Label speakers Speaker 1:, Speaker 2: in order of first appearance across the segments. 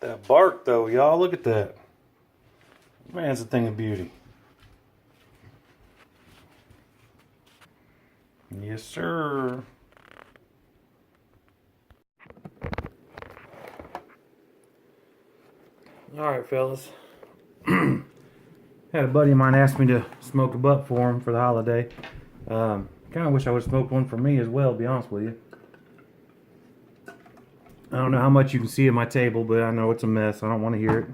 Speaker 1: That bark though, y'all, look at that. Man, it's a thing of beauty. Yes, sir. Alright, fellas. Had a buddy of mine ask me to smoke a butt for him for the holiday. Kind of wish I would have smoked one for me as well, to be honest with you. I don't know how much you can see at my table, but I know it's a mess. I don't want to hear it.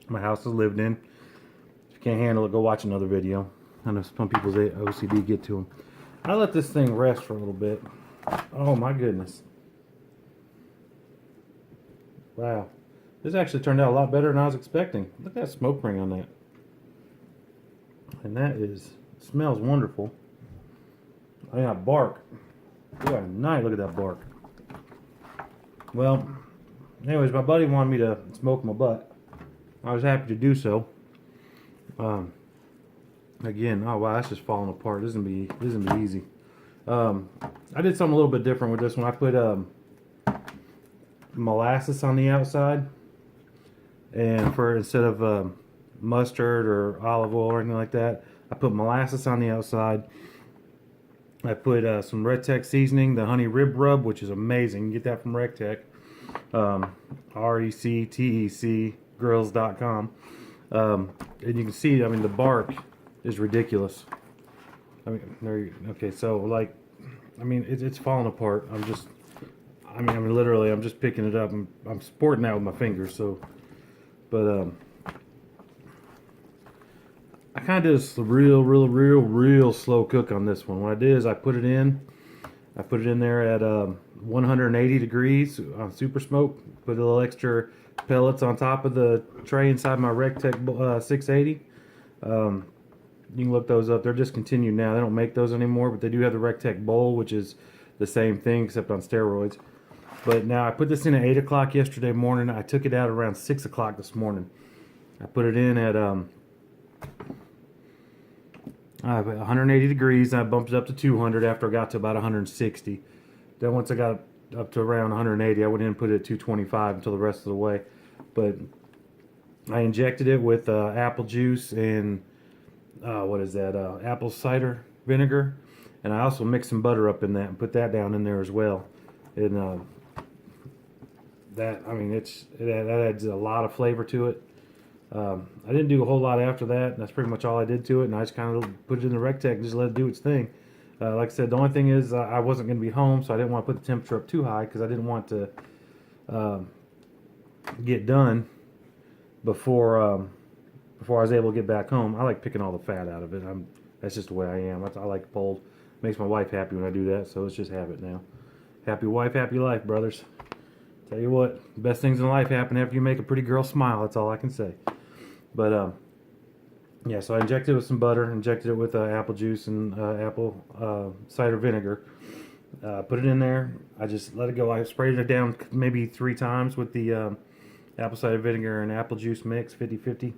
Speaker 1: My house is lived in. If you can't handle it, go watch another video. I know some people's OCD get to them. I let this thing rest for a little bit. Oh my goodness. Wow. This actually turned out a lot better than I was expecting. Look at that smoke ring on that. And that is, it smells wonderful. I got bark. Boy, nice, look at that bark. Well, anyways, my buddy wanted me to smoke my butt. I was happy to do so. Again, oh wow, that's just falling apart. This is gonna be easy. I did something a little bit different with this one. I put molasses on the outside, and instead of mustard or olive oil or anything like that, I put molasses on the outside. I put some REC TEC seasoning, the honey rib rub, which is amazing. You get that from REC TEC, RECTEC girls.com. And you can see, I mean, the bark is ridiculous. I mean, okay, so like, I mean, it's falling apart. I mean, literally, I'm just picking it up. I'm sporting that with my fingers. So, but I kind of did a real slow cook on this one. What I did is I put it in there at 180 degrees on super smoke. Put a little extra pellets on top of the tray inside my REC TEC 680. You can look those up. They're discontinued now. They don't make those anymore, but they do have the REC TEC bowl, which is the same thing except on steroids. But now I put this in at 8 o'clock yesterday morning. I took it out around 6 o'clock this morning. I put it in at 180 degrees. I bumped it up to 200 after I got to about 160. Then once I got up to around 180, I went in and put it at 225 until the rest of the way. But I injected it with apple juice and what is that? Apple cider vinegar, and I also mixed some butter up in that and put that down in there as well. And that, I mean, that adds a lot of flavor to it. I didn't do a whole lot after that, and that's pretty much all I did to it. And I just kind of put it in the REC TEC and just let it do its thing. Like I said, the only thing is I wasn't going to be home, so I didn't want to put the temperature up too high because I didn't want to get done before I was able to get back home. I like picking all the fat out of it. That's just the way I am. I like pulled. Makes my wife happy when I do that, so let's just have it now. Happy wife, happy life, brothers. Tell you what, best things in life happen after you make a pretty girl smile. That's all I can say. But yeah, so I injected it with some butter, injected it with apple juice and apple cider vinegar. Put it in there. I just let it go. I sprayed it down maybe 3 times with the apple cider vinegar and apple juice mix, 50-50.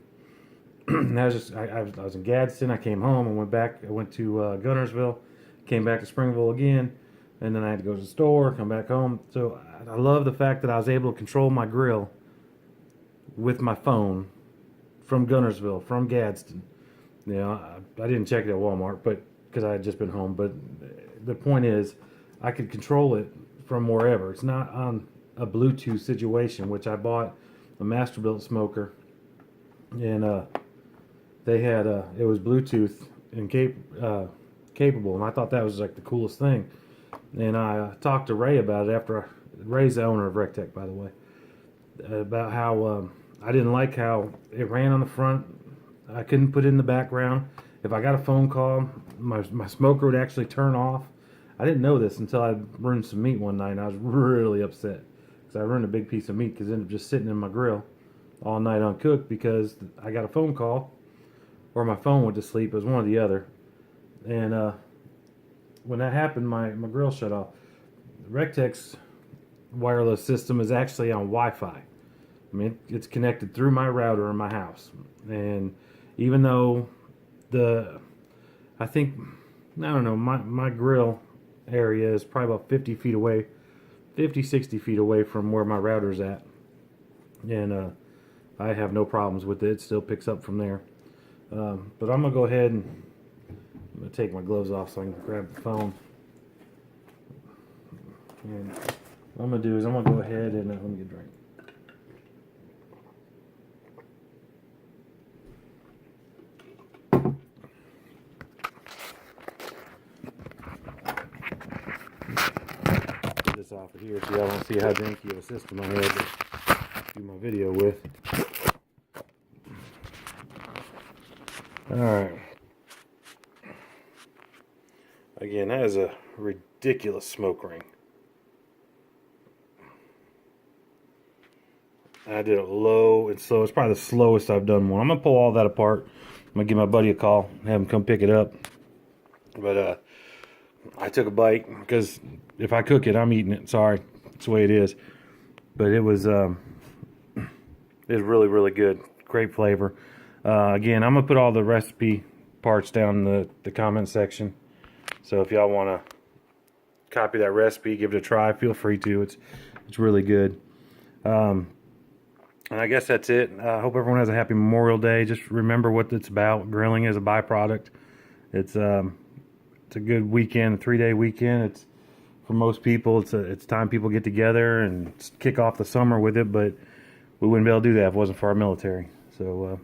Speaker 1: I was in Gadsden. I came home and went back. I went to Gunnersville, came back to Springville again, and then I had to go to the store, come back home. So I love the fact that I was able to control my grill with my phone from Gunnersville, from Gadsden. You know, I didn't check it at Walmart, but because I had just been home. But the point is, I could control it from wherever. It's not on a Bluetooth situation, which I bought a Masterbuilt smoker, and they had it was Bluetooth and capable, and I thought that was like the coolest thing. And I talked to Ray about it after. Ray's the owner of REC TEC, by the way, about how I didn't like how it ran on the front. I couldn't put it in the background. If I got a phone call, my smoker would actually turn off. I didn't know this until I ruined some meat one night, and I was really upset because I ruined a big piece of meat because it ended up just sitting in my grill all night uncooked because I got a phone call or my phone went to sleep. It was one or the other. And when that happened, my grill shut off. REC TEC's wireless system is actually on Wi-Fi. I mean, it's connected through my router in my house. And even though I don't know, my grill area is probably about 50 feet away, 50, 60 feet away from where my router's at. and I have no problems with it. It still picks up from there. But I'm gonna go ahead and I'm gonna take my gloves off so I can grab the phone. And what I'm gonna do is I'm gonna go ahead and let me get a drink. Put this off of here so y'all don't see how janky of a system I had to do my video with. Alright. Again, that is a ridiculous smoke ring. I did it low and slow. It's probably the slowest I've done one. I'm going to pull all that apart. I'm going to give my buddy a call, have him come pick it up. But I took a bite because if I cook it, I'm eating it. Sorry. That's the way it is. But it was really, really good. Great flavor. Again, I'm going to put all the recipe parts down in the comment section. So if y'all want to copy that recipe, give it a try, feel free to. It's really good. And I guess that's it. I hope everyone has a happy Memorial Day. Just remember what it's about. Grilling is a byproduct. It's a good weekend, a 3-day weekend. It's for most people. It's time people get together and kick off the summer with it. But we wouldn't be able to do that if it wasn't for our military. So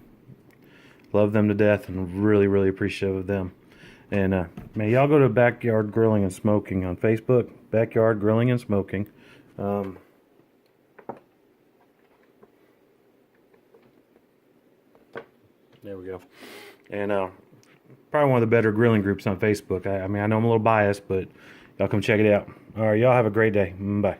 Speaker 1: love them to death and really, really appreciative of them. And man, y'all go to Backyard Grilling and Smoking on Facebook. Backyard Grilling and Smoking. There we go. And probably one of the better grilling groups on Facebook. I mean, I know I'm a little biased, but y'all come check it out. All right, y'all have a great day. Bye.